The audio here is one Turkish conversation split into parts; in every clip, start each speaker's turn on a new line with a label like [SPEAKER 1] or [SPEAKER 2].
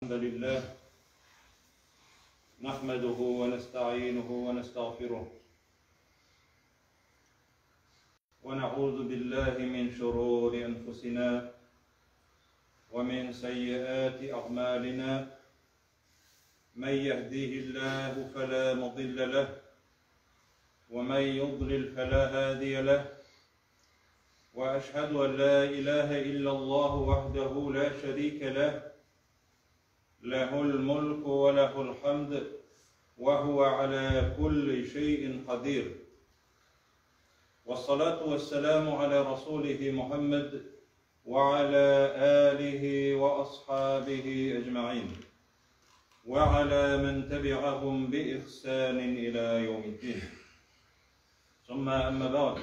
[SPEAKER 1] الحمد لله نحمده ونستعينه ونستغفره ونعوذ بالله من شرور أنفسنا ومن سيئات أعمالنا من يهديه الله فلا مضل له ومن يضلل فلا هادي له وأشهد أن لا إله إلا الله وحده لا شريك له له الملك وله الحمد وهو على كل شيء قدير والصلاة والسلام على رسوله محمد وعلى آله وأصحابه أجمعين وعلى من تبعهم بإحسان إلى يوم الدين ثم أما بعد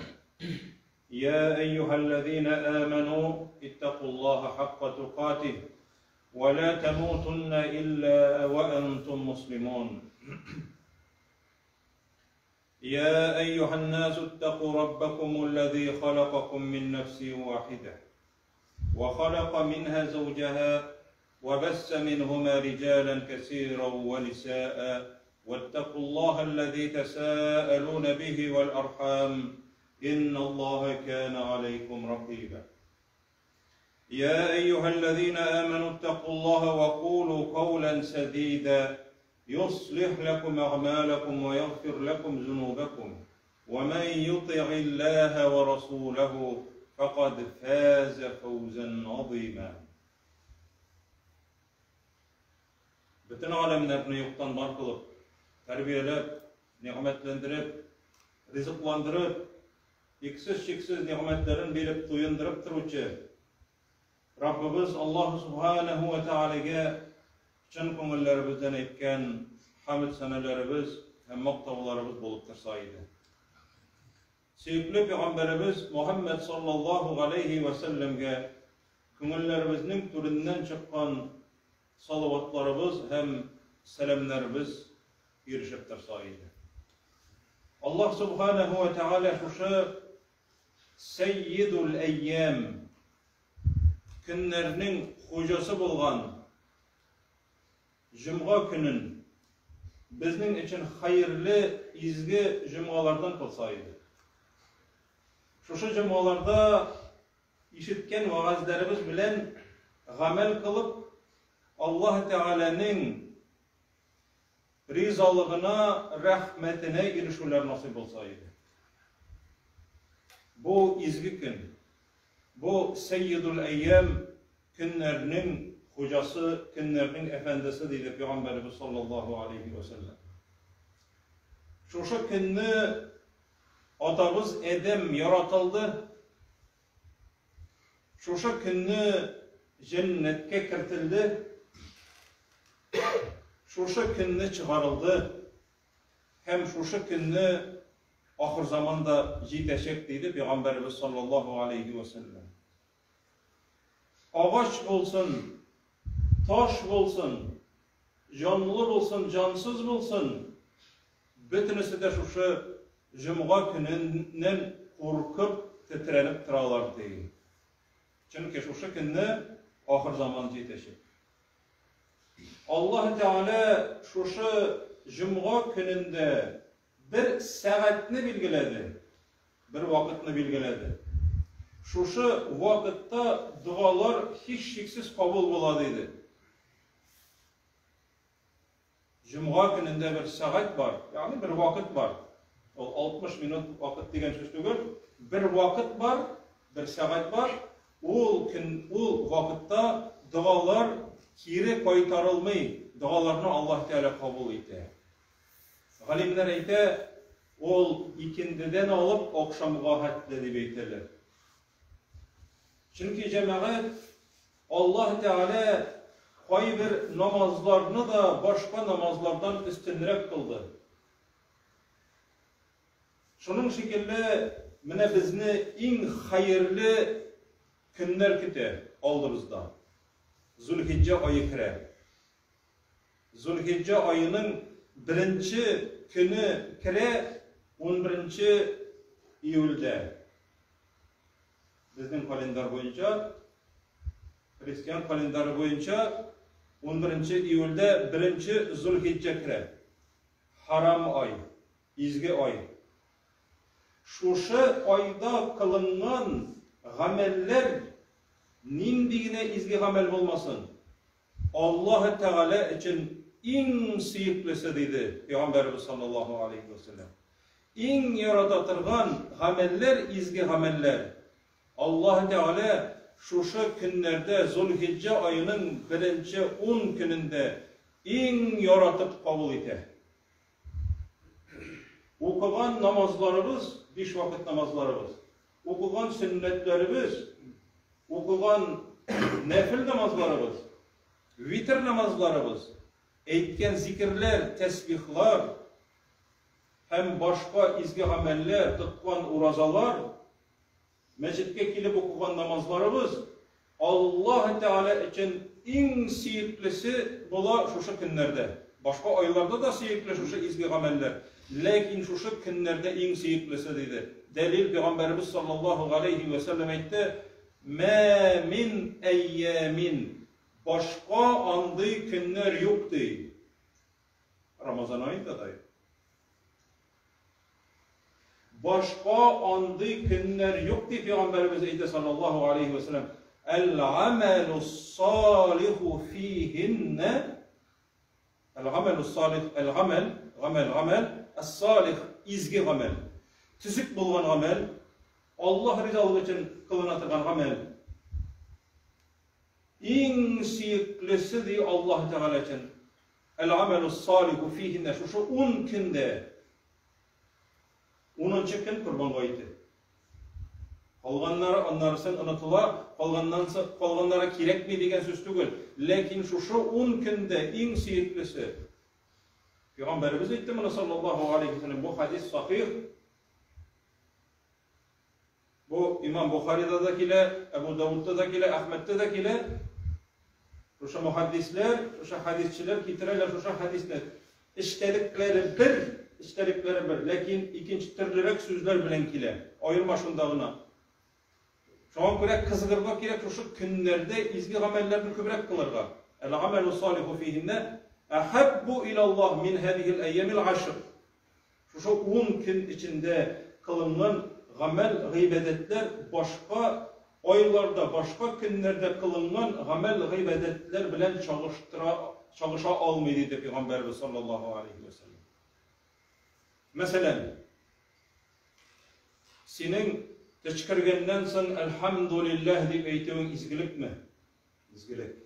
[SPEAKER 1] يا أيها الذين آمنوا اتقوا الله حق تقاته ولا تموتن إلا وأنتم مسلمون يا أيها الناس اتقوا ربكم الذي خلقكم من نفس واحدة وخلق منها زوجها وبث منهما رجالا كثيرا ونساء واتقوا الله الذي تساءلون به والأرحام إن الله كان عليكم رقيبا يا أيها الذين آمنوا اتقوا الله وقولوا قولا سديدا يصلح لكم أعمالكم ويغفر لكم ذنوبكم ومن يطع الله ورسوله فقد فاز فوزا عظيما. Bütün alemlerini yoktan var kılıp, terbiyelep, nimetlendirip, rızıklandırıp, iksiz şiksiz nimetlerin bilip duyundırıp duruşu Rabbimiz Allah Subhanahu ve Teala'ya çın köngüllerimizden etken hamd senelerimiz hem maktavlarımız bolup tursaydı. Sevgili Peygamberimiz Muhammed sallallahu aleyhi ve sellem'e köngüllerimizin türünden çıkan salavatlarımız hem selamlarımız erişip tursaydı. Allah Subhanahu ve Teala şu Seyyidul Eyyam günlerinin hocası bolgan Cuma günün bizning için hayırlı izgi cumalardan kılsaydı. Şu cumalarda işitken vaazlarımız bilen amel kılıp Allah Teala'nın rizalığına, rahmetine erişurlar nasip olsaydı. Bu izgi gün, bu Seyyidul Eyyam günlerinin hocası, günlerinin efendisi dedi Peygamberimiz sallallahu aleyhi ve sellem. Şu günü atamız Edem yaratıldı. Şu günü cennetke kirtildi. Şu günü çıkarıldı. Hem şu günü ahir zamanda yetecek dedi Peygamberimiz sallallahu aleyhi ve sellem. Ağaç olsun, taş olsun, canlı olsun, cansız olsun, bütünüsü de şu Cuma gününden korkup titrenip turalar değil. Çünkü şu günü ahir zamanda yetecek. Allah Teala şu Cuma gününde bir saatini bilgiledi, bir vakitini bilgiledi. Şu vakitte dualar hiç şeksiz kabul buladıydı. Cuma gününde bir saat var, yani bir vakit var. O 60 minut vakit degen söz değil. Bir vakit var, bir saat var. O vakitte dualar kiri kaytarılmay, dualarını Allah Teala kabul etti. Galimler ayta ol ikindiden alıp akşamga hatlı deb aytdilar. Çünkü cemaat Allah Teala koy bir namazlarını da başka namazlardan üstünlük kıldı. Şunun şekilde mine bizni en hayırlı günler küte aldığımızda. Zulhicce ayı kirer. Zulhicce ayının birinci günü kire 11. iyulde. Bizning kalendar boyunca, Hristiyan kalendari boyunca 11 iyulda 1 Zulhijja kira. Haram ay, izgi ay. Şuşa ayda kılıngan gameller nindigine izgi gamel olmasın. Allah Teala için en sıyıklısı dedi Peygamberimiz sallallahu aleyhi ve sellem. En yaratatırgan gameller izgi gameller. Allah Teala şuşa günlerde Zulhicce ayının 1 gününde en yaratıp kabul eder. Okugan namazlarımız, 5 vakit namazlarımız, okugan sünnetlerimiz, okugan nefil namazlarımız, vitir namazlarımız, etken zikirler, tesbihler, hem başka izgi ameller, tıkkan urazalar, mescidke kilip okugan namazlarımız, Allah Teala için en sıyıklisi bola şuşa günlerde. Başka aylarda da sıyıklı şuşa izgi ameller. Lakin şuşa günlerde en sıyıklısı dedi. Delil Peygamberimiz sallallahu aleyhi ve sellem etti. مَا مِنْ اَيَّامٍ Başka andığı günler yoktu. Ramazan ayında da. Başka andığı günler yoktu. Peygamberimiz etti sallallahu aleyhi ve sellem. El-amelü salihu fihinne el-amelü salih el-amel es-salih izgi amel. Tüzük bulgan amel, Allah rizalığı için kılınatırgan amel. En sıyıklısı di Allah Teala için. El-amelü salihu fihinne şu 10 günde 10. gün kurban bayıtı. Kalganlara anlarsın anlatıla, kalganlara kirek mi degen söz tügül. Lakin şu 10 günde en sıyıklısı. Peygamberimiz etti mi sallallahu aleyhi ve sellem bu hadis sahih. Bu İmam Bukhari'da da kile, Ebu Davud'da da kile, Ahmet'te de kile. Şu muhaddisler, şu hadisçiler getirirler şu hadisler. İştelikleri bir. Lakin ikinci türlürek sözler bilen kile. Ayırma şundağına. Şu an göre kızgırga kirek şu günlerde izgi amellerini köbrek kılırga. El-amelu salihu fihinne ehabbu ilallah min hadihil eyyemil aşr. Şu 10 gün içinde kılınan amel gıybedetler başka aylarda, başka günlerde kılınan amel gıybedetler bilen çalışa almayı dedi Peygamberimiz sallallahu aleyhi ve sellem. Mesela senin teşkirgenden sen elhamdülillah deyip eytewin izgilik mi? İzgilik.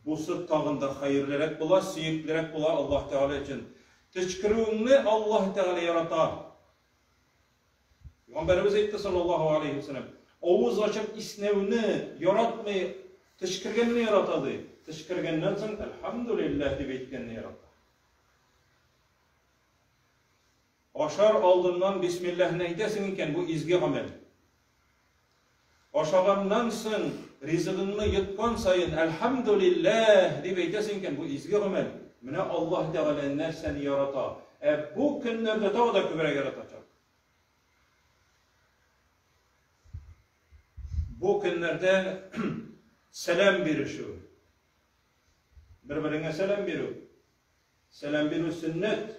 [SPEAKER 1] Bu sırt tağında hayırlarek bula, sıyıklarek bula Allah Teala için. Teşkirgini Allah Teala yaratar. Peygamberimiz etti sallallahu aleyhi ve sellem. Oğuz açıp isnevini yaratmayı, teşkirgenini yaratadı. Teşkirgenden sen elhamdülillah deyip eytkenini yaratar. Aşar aldığından Bismillah neydesin iken bu izgi amel. Aşağından sen rizqını yutkan sayın elhamdülillah deyip eytesin iken bu izgi amel. Mine Allah Teala seni yarata. Bu günlerde daha da kübre yaratacak. Bu günlerde selam verişi. Birbirine selam veriyor. Selam veriyor sünnet.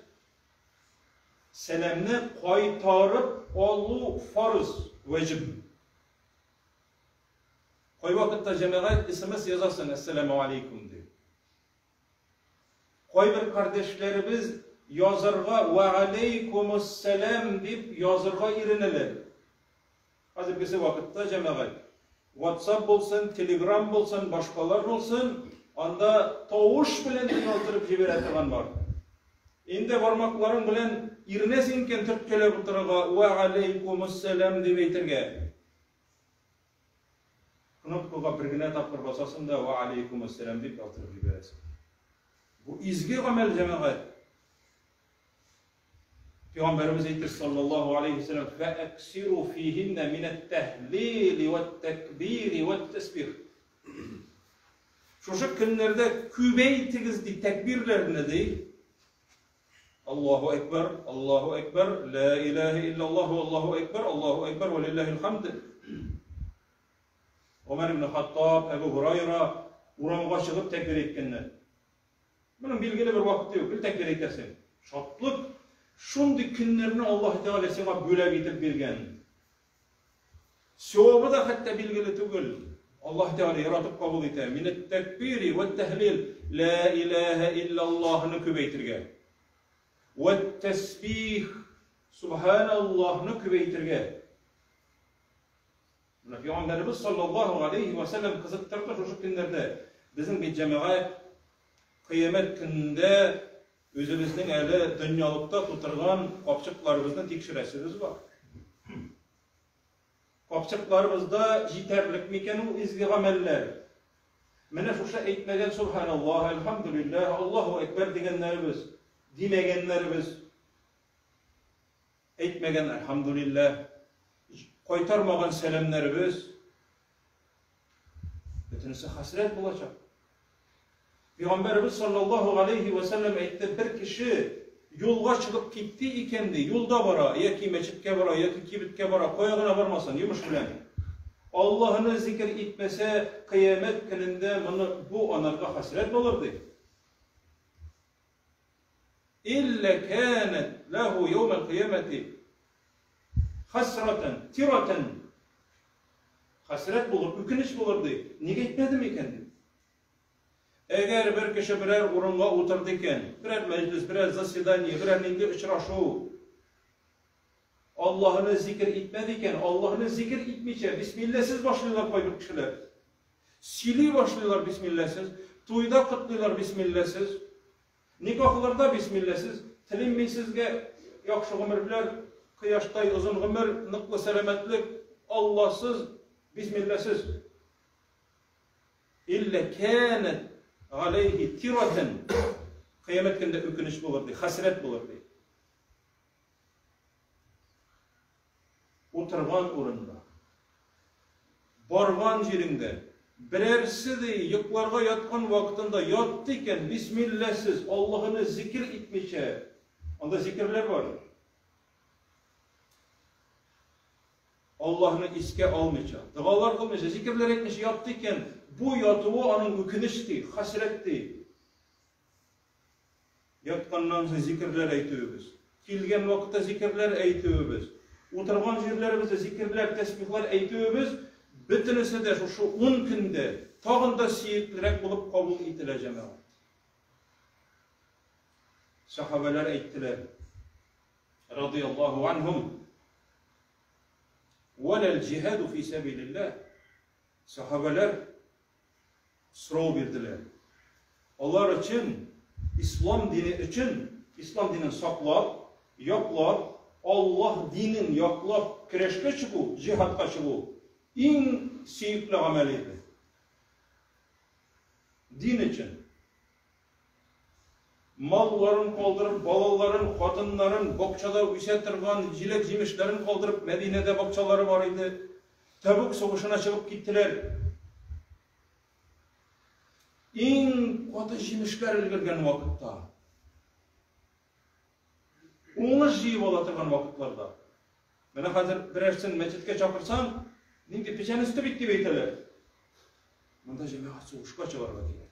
[SPEAKER 1] Selamını kaytarıp alı farz, vecib. Koy vakitte cemaat SMS yazarsın Esselamu Aleyküm diye. Koy bir kardeşlerimiz yazırga ve Aleykümüsselam deyip yazırga irineler. Hazırkisi vakitte cemaat. WhatsApp olsun, Telegram olsun, başkalar olsun, anda tavuş bilen dinaltırıp jiberettiğin var. Inde varmakların bilen irnesinken Türkçeler buturaga ve Aleykümüsselam deyip eytirge. Knopkaga birgine tapır basasın da ve Aleykümüsselam deyip altırıp jiberesin. Bu izgi amel cemaat. Peygamberimiz eytir sallallahu aleyhi ve sellem فَاَكْسِرُوا ف۪يهِنَّ مِنَ التَّهْلِيلِ وَالتَّكْبِيرِ وَالتَّسْبِيرِ Şu günlerde kübeytigizdi tekbirlerine değil. Allahu Ekber, Allahu Ekber, La ilahe illallah ve Allahu Ekber ve lillahil hamd. Ömer ibn Hattab, Ebu Hurayra Uramga çıkıp tekbir etkenler. Bunun bilgili bir vakti yok. Bir tekbir etersin. Şatlık, şundi günlerini Allah Teala sana bölek etip bergen. Sevabı da hatta bilgili tugul. Allah Teala yaratıp kabul eder. Minet tekbiri ve tehlil la ilahe illallah'ını kübeytirge. Ve tesbih subhanallah'ını kübeytirge. Peygamberimiz sallallahu aleyhi ve sellem kızıktırdı şu günlerde. Bizim bir cemaat kıyamet gününde özümüzün eli dünyalıkta tuturgan kapçıklarımızdan tekşiresiniz var. Kapçıklarımızda yeterlik miken o izgi ameller. Mene şuşa etmegen subhanallah, elhamdülillah, Allahu ekber degenlerimiz, demegenlerimiz, etmegen elhamdülillah, koytarmagan selamlarımız, bütünüsü hasret bulacak. Peygamberimiz sallallahu aleyhi ve sellem aytdı, bir kişi yolga çıkıp gitti ikendi, yolda bara, yaki meçitke bara, yaki kibitke bara, koyagına varmasın, yumuş bilen. Allah'ını zikir etmese, kıyamet gününde bu anarga hasret olurdu. İlle kânet lehu yevmel kıyameti hasraten, tiraten, hasret bulur, ükünüş bulurdu. Niye etmedi mi kendi? Eğer bir kişi birer urunga oturdu iken, birer meclis, birer zasidaniye, birer nindi uçraşu, Allah'ını zikir etmedikken, Allah'ını zikir etmeyece, Bismillahsiz başlıyorlar koyduğu kişiler. Sili başlıyorlar Bismillahsiz, tuyda kıtlıyorlar Bismillahsiz, nikahlarda Bismillahsiz, tilinmeysizge yakşı gümürler, kıyaştay uzun gümür, nıklı selametlik, Allahsız, Bismillahsiz. İlle kânet aleyhi tiraten, kıyamet günde ökünüş bulurdu, hasret bulurdu. Oturgan orunda, bargan yerinde, birersi de yıklarga yatkan vaktinde yattı iken Bismillahsiz Allah'ını zikir etmişe, onda zikirler var. Allah'ını iske almayacak, dualar kılmayacak, zikirler etmiş yattı iken bu yatığı onun ökünüştü, hasretti. Yatkandan sonra zikirler eytiyobuz, kilgen vakitte zikirler eytiyobuz. Oturgan yerlerimizde zikirler, tesbihler eytiyobuz, bütünüsü de şu 10 günde tağında siyiklerek bulup kabul etileceğim. Sahabeler eyttiler, radıyallahu anhum, وَلَا الْجِهَادُ فِي سَبِيلِ اللّٰهِ. Sahabeler sırav verdiler. Allah için, İslam dini için, İslam dinini saklap, yaklap, Allah dinin yaklap, kireşke çıkı, cihatka çıkı, en seyikli ameliydi. Din için. Malların kaldırıp, balaların, kadınların, bakçada üsetirgan, jilek jimişlerin kaldırıp, Medine'de bakçaları var idi. Tebuk soğuşuna çıkıp gittiler. En katı jimişler ilgirgen vakitte. Onu jiyip olatırgan vakitlarda. Bana hazır birersin meçitke çapırsam, nindi peşen üstü bitti beyteler. Bunda cemaat soğuşka çıkarga diye.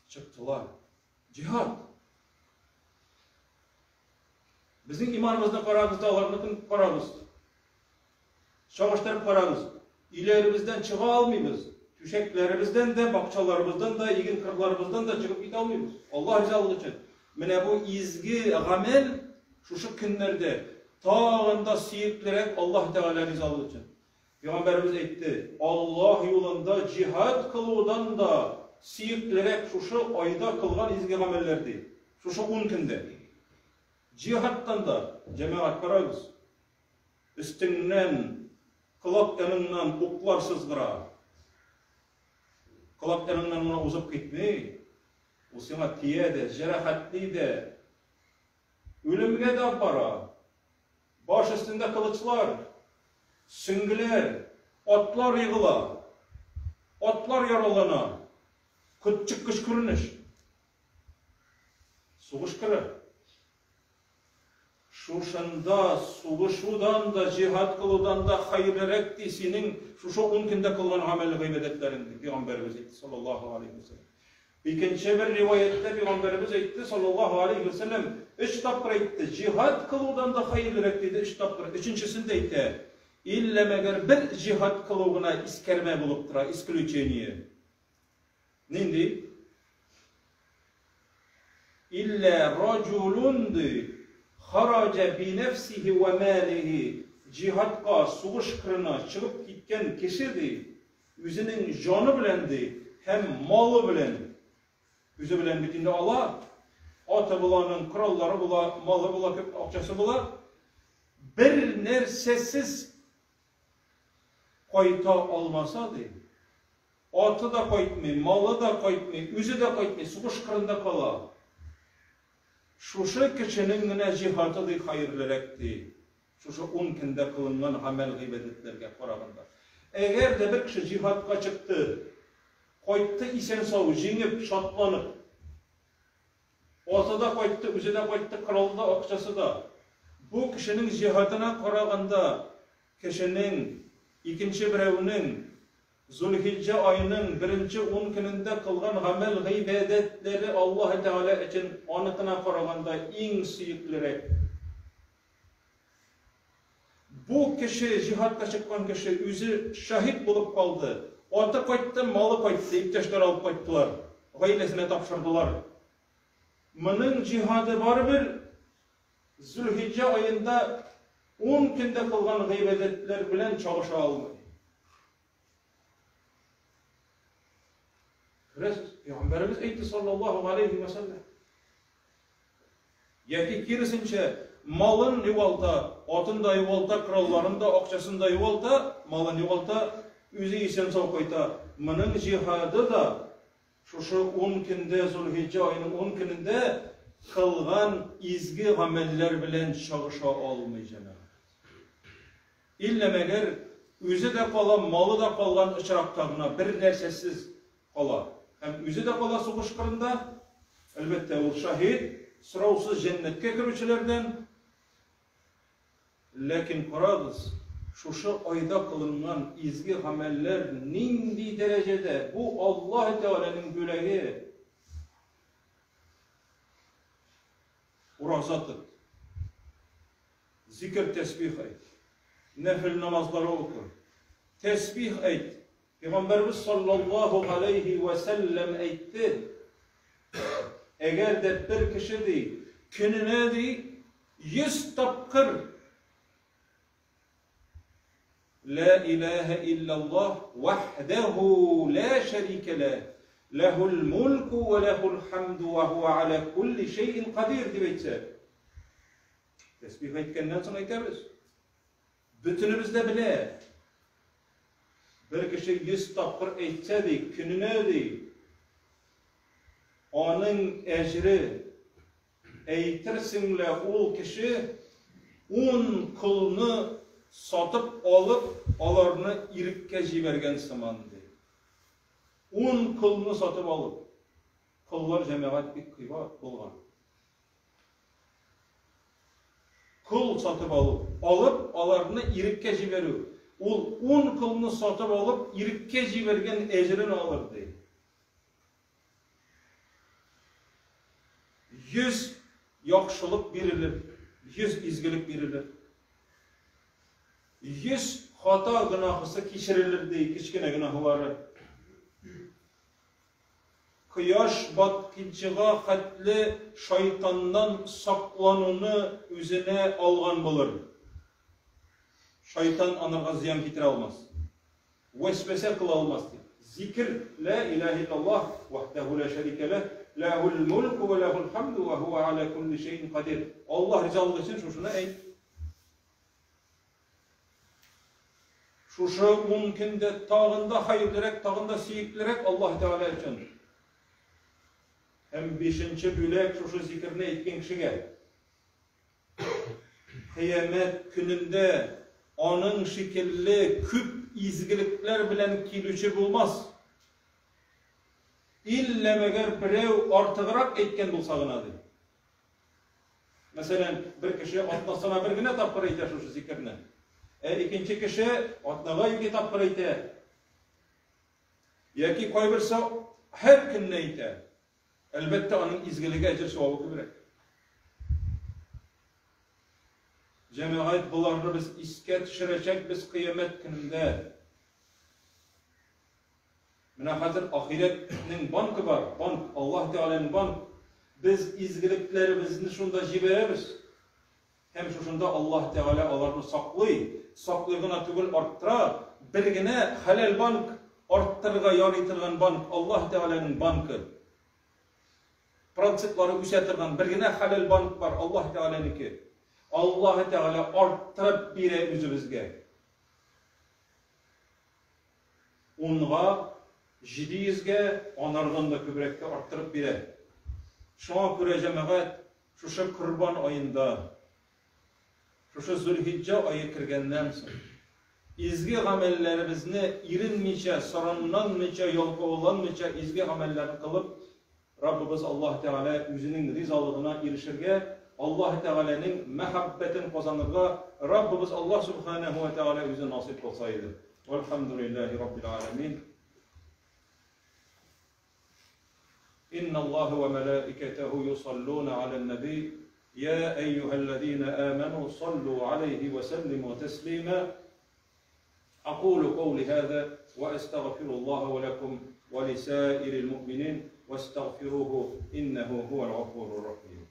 [SPEAKER 1] Çıktılar. Cihad. Bizim imanımızda kararız, dağlarımızda kararız. Çağıştırıp kararız. İlerimizden çığa almayız. Tüşeklerimizden de, bakçalarımızdan da, ilgin kırlarımızdan da çıkıp git almayız. Allah rizalığı için. Mene bu izgi, amel, şu günlerde tağında siyiklerek Allah Teala rizalığı için. Peygamberimiz etti. Allah yolunda cihad kılıudan da siyiklerek şu ayda kılgan izgi amellerdi. Şu 10 günde. Cihaddan da cemaat kararız. Üstünden, kulak yanından oklar sızgıra. Kulak yanından ona uzak gitmeyi. O sana tiyede, jerahatliyde, ölümge de para, baş üstünde kılıçlar, süngüler, atlar yığıla, atlar yaralana, küçük kışkırınış, soğuş kırı. şuşanda, suğuşudan da, cihat kılıdan da hayırlırek di senin şuşu 10 günde kılgan amel gıybedetlerindi. Peygamberimiz etti sallallahu aleyhi ve sellem. İkinci bir rivayette Peygamberimiz etti sallallahu aleyhi ve sellem 3 tapır etti. Cihat kılıdan da hayırlırek dedi 3 tapır. Üçüncüsünde etti. İlle meğer bir cihat kılığına iskerme bulup tura, isключение. Nindi? İlle raculundu haraca bi nefsihi ve malihi cihatka, suğuş kırına çıkıp gitken kişidi. Üzünün canı bilendi, hem malı bilendi. Yüzü bilen bitinde Allah, atı bulanın kralları bula, malı bula, akçası bula, bir nersesiz koyta olmasa değil. Atı da koytmay, malı da koytmay, yüzü de koytmay, suğuş kırında kala. Şuşu kişinin yine cihatı da hayırlırekti. Şuşu 10 günde kılıngan amel gıybedetlerge korağında. Eğer de bir kişi cihatka çıktı, koyttu isen sağ, jengip, şatlanıp, ortada koyttu, üzüde koyttu, kralda, akçası da. Bu kişinin cihatına korağında, kişinin ikinci birevinin Zulhicce ayının 1. 10 gününde kılgan amel gıybedetleri Allah Teala için anıtına korağında en suyuklere. Bu kişi, cihatka çıkan kişi, yüzü şahit bulup kaldı. Atı koyttu, malı koyttu, ipteşler alıp koyttular. Gaylesine tapşırdılar. Mının cihadı var bir Zülhicce ayında 10 günde kılgan gıybedetler bilen çalışa almayı. Peygamberimiz etti sallallahu aleyhi ve sellem. Yaki kirisince malın yuvalta, atın da yuvalta, kralların da, akçasın da yuvalta, malın yuvalta, yüzü isen sağ koyta. Mının cihadı da şu 10 günde, Zulhicce ayının 10 gününde kılgan izgi ameller bilen çalışa olmayacağına. İlle meğer yüzü de kalan, malı da kalan ıçıraktağına bir nersesiz kala. Hem yüzü de kala suğuş kırında, elbette o şahit, sıravsız cennetke kirüçülerden. Lakin kurağız, şu ayda kılınan izgi ameller nindi derecede bu Allah Teala'nın güleği urazatı, zikir tesbih et, nefil namazları oku, tesbih et. Peygamberimiz sallallahu aleyhi ve sellem etti. Eğer de bir kişi değil, gününe değil, 100 tapkır La ilahe illallah vahdehu la şerike leh. Lehul mulku ve lehul hamdu ve huve ala kulli şeyin kadir diyece. Tesbih etkenden sonra aytarız. Bütünümüzde bile bir kişi 100 tapkır etseydi, gününe değil, onun ecri eytirsinle o kişi 10 kılını satıp alıp alarını irikке jibergen samandı. 10 kılını satıp alıp, kıllar cemaat bir kıyvat bulgan. Kıl satıp alıp alarını irikке jiberiyor. Ol 10 kılını satıp alıp irikке jibergen ecrini alırdı. 100 yakşılık birilir, 100 izgilik birilir. 100 hata günahısı keçirilirdi, kiçkine günahları. Kıyaş batkinçığa katli şeytandan saklanını üzerine algan bulur. Şeytan anırga ziyan getire almaz. Vesvese kıl almaz. Zikir, la ilahe illallah, vahdehu la şerike leh, lehul mulku ve lehul hamdu ve huve ala kulli şeyin kadir. Allah ricalığı için şuna ey. Şuşu mümkünde tağında hayırlırek, tağında siyiklerek Allah Teala için. Hem 5. bülek şuşu zikirine etken kişiye. Kıyamet gününde onun şekilli küp izgilikler bilen kilüçü bulmaz. İlle meğer birev artığırak etken bulsağınadır. Mesela bir kişi atlasına bir güne tapır ite şu zikirni. İkinci kişi atlağa 2 tapır ite. Yaki koybersa her günne ite. Elbette onun izgiligi ecir sevabı kübrek. Cemaat bularını biz iske düşürecek biz kıyamet gününde. Mına hazır ahiretinin bankı var. Bank, Allah Teala'nın bank. Biz izgiliklerimizni şunda jiberemiz. Hem şunda Allah Teala alarını saklığına tügül arttıra, birgine halal bank, arttırıga yarıtırgan bank, Allah Teala'nın bankı. Prensipleri üsetirgan birgine halal bank var, Allah Teala'nınki. Allah Teala arttırıp bire üzümüzge. Onğa, jidiyizge, onarganda kübrekte arttırıp bire. Şuna göre cemaat, şu kurban ayında, şu Zülhicce ayı kirgenden soň, izgi amellerimizni irinmiçe, saranlanmiçe, yolqoğlanmiçe izgi amellerini kılıp, Rabbimiz Allah Teala özünün rizalığına erişirge, Allah Teala'nın mehabbetin kazanırga, Rabbimiz Allah Subhanahu ve Teala özü nasip olsaydı. Velhamdülillahi Rabbil alemin. إن الله وملائكته يصلون على النبي يا أيها الذين آمنوا صلوا عليه وسلموا تسليما أقول قولي هذا وأستغفر الله ولكم ولسائر المؤمنين واستغفروه إنه هو الغفور الرحيم.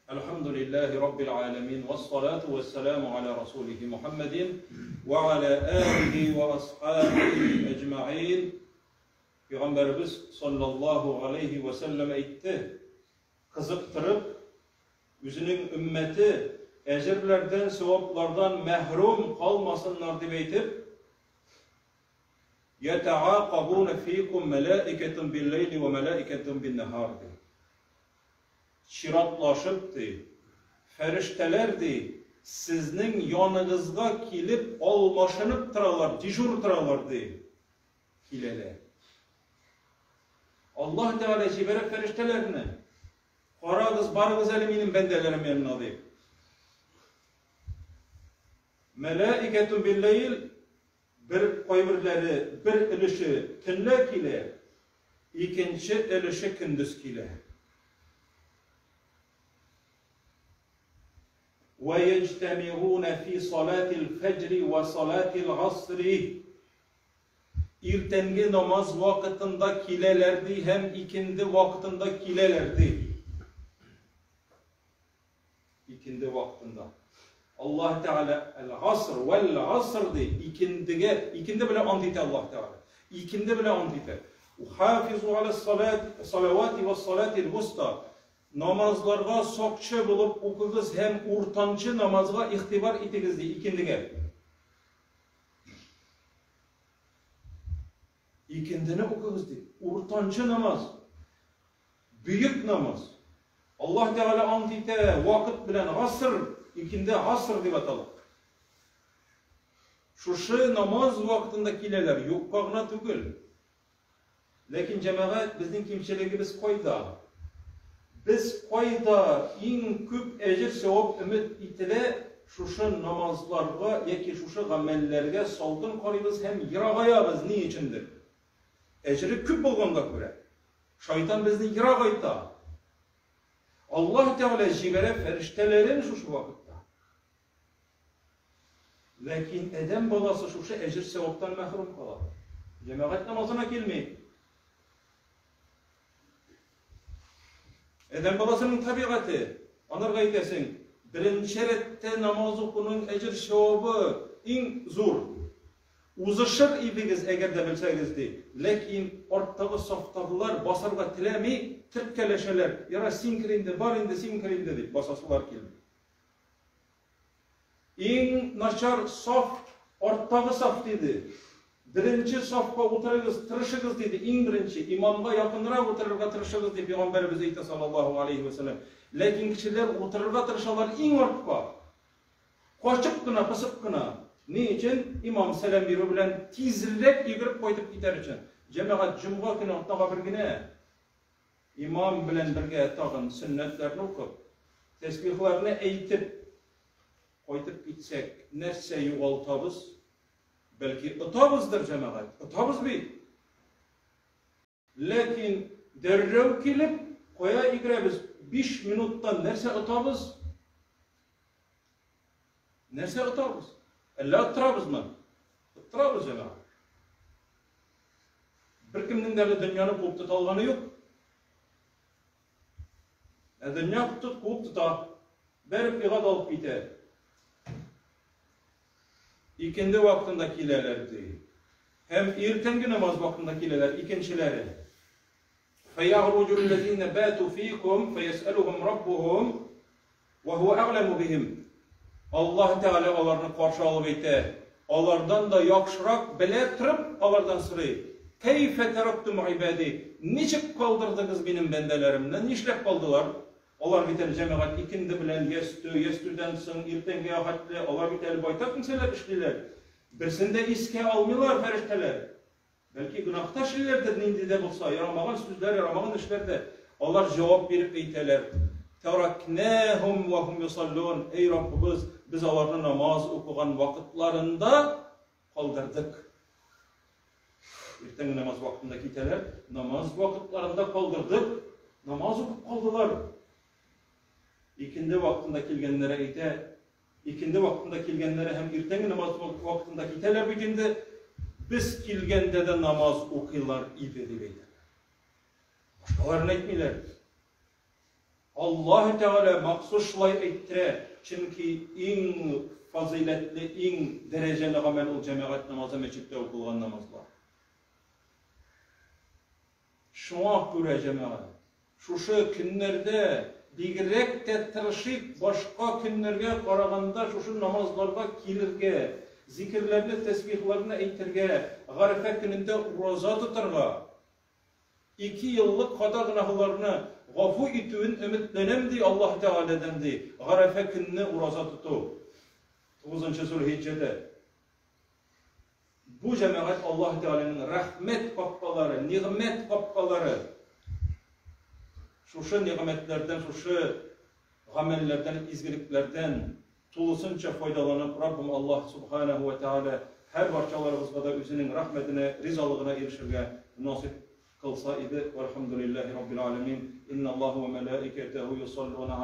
[SPEAKER 1] Elhamdülillahi Rabbil alemin ve salatu ve selamu ala Resulihi Muhammedin ve ala alihi ve ashabihi ecma'in. Peygamberimiz sallallahu aleyhi ve sellem etti. Kızıktırıp, yüzünün ümmeti ecirlerden, sevaplardan mehrum kalmasınlar diye eytip, يَتَعَاقَبُونَ ف۪يكُمْ مَلَائِكَةٌ بِالْلَيْلِ وَمَلَائِكَةٌ بِالنَّهَارِ Şiratlaşıptı, feriştelerdi, sizin yanınızga kilip almaşınıp tıralar, dijur tıralardı kilele. Allah Teala jibere feriştelerine, qarağız, barığız eliminin bendelerim yanına deyip. Melaiketun billeyl, bir koyvirleri, bir ilişi tünle kile, ikinci ilişi kündüz kile. وَيَجْتَمِعُونَ فِي صَلَاةِ الْفَجْرِ وَصَلَاةِ الْعَصْرِ İrtengi namaz vakitinde kilelerdi, hem ikindi vakitinde kilelerdi. İkindi vakitinde. Allah Teala el-asr vel-asr de ikindi bile antite Allah Teala. İkindi bile antite. Hafizu ala salavati ve salatil vusta. Namazlarga sokçu bulup okuyunuz, hem urtancı namazga ihtibar etiniz diye ikindige. İkindini okuyunuz diye. Urtancı namaz, büyük namaz. Allah Teala antite vakit bilen asr, ikindi asr diye atalım. Şu namaz vaktindekiler yok bağına tügül. Lakin cemaat bizning kimçiligimiz koyda. Biz koyda en köp ecir sevap ümit itile şuşu namazlarga yaki şuşu amellerge salgın qarayız, hem yiragayabız. Ne içindir? Ecri köp bolganda göre. Şeytan bizni yiragayta. Allah Teala jibere feriştelerin şuşu vakitte. Lakin edem balası şuşu ecir sevaptan mahrum kalar. Cemaat namazına gelmeyin. Edem balasının tabiatı, anarga aytesin, birinci rette namaz okunun ecir sevabı en zor. Uzışır ibigiz eğer de bilsegizdi. Lakin ortağı saftadılar basarga tilemi, tirkeleşeler. Yara sinkirinde, barinde sinkirinde deyip basasılar keldi. En naşar saf, ortağı saf dedi. birinchi safqa o'tirig'iz, tirishig'iz dedi. Eng birinchi imomga yaqinroq o'tirishga tirishig'iz deb payg'ambarimiz aytdi sallallohu alayhi vasallam. Lekin kishilar o'tirishga tirishalar eng ortqa. Qochiqqina, pisiqqina. Ne için? İmam selam biri bilen tezirrek yugurib qo'yib ketar uchun. Jamoat jum'a kuni o'rtaga birgina imom bilan birga tag'in sunnatlarni o'qib, tasbihlarni aytib qo'yib ketsak, narsa yo'qoltabız. Belki otobuzdur jamoat. Otobuz bir. Lekin derrev kelib qo'ya igrabız 5 minutdan narsa otobuz. Narsa otobuz. Ella oturabızmı? Oturabız jamoat. Bir kimning de dunyoni quvib tutalgani yo'q. Dunyo quvib tutar. Berib ig'ad olib ketadi. İkindi vaqtında kilelerdi. Hem ertengi namaz vaqtında kileler, ikinchileri. فَيَعْرُجُ الَّذ۪ينَ بَاتُوا ف۪يكُمْ فَيَسْأَلُهُمْ رَبُّهُمْ وَهُوَ أَعْلَمُ بِهِمْ. Allah Teala onlarını qarşı alıp eyter. Onlardan da yaxşırak bile turib, onlardan sırayı. Keyfe teraktum ibadi. Niçip kaldırdınız benim bendelerimden? Nişlep kaldılar? Onlar biter cemaat ikindi bilen yestüden soň ertengi yahatlı, onlar biter baytak kimseler işliler. Birsinde iske almıyorlar ferişteler. Belki günahtar şeylerdir nindi de bulsa, yaramağın sözler, yaramağın işlerde. Onlar cevap verip eyteler. Teraknehum ve hum yusallun. Ey Rabbimiz, biz onların namaz okugan vakitlarında kaldırdık. Ertengi namaz vaktinde kiteler, namaz vakitlarında kaldırdık. Namaz okup kaldılar. İkindi vaktinde kelgenlere eyte, ikindi vaktinde kelgenlere hem ertengi namaz vaktinde kiteler bugünde biz kelgende de namaz okuylar idi deydi. Başkalarını etmeyler. Allah Teala maksus şulay eyttire. Çünkü en faziletli, en dereceli amel ol cemaat namazı meçitte okulan namazlar. Şuna göre cemaat, şu günlerde bigirek de tırışıp başka günlerge qaraganda şu namazlarda kelirge, zikirlerini, tesbihlerini eytirge, Garife gününde roza tutarga, 2 yıllık hata günahlarını gafu itüğün ümitlenemdi Allah Teala'dan di. Garife gününü roza tutu. 9. Zulhicce'de. Bu cemaat Allah Teala'nın rahmet kapkaları, nimet kapkaları, şu nimetlerden, şu amellerden, izgiliklerden tulusunca faydalanıp Rabbim Allah Subhanahu ve Teala her parçalarımızda da özünün rahmetine, rizalığına erişirge nasip kılsa idi. Velhamdülillahi Rabbil alemin. İnnallahu ve melaiketehu yusalluna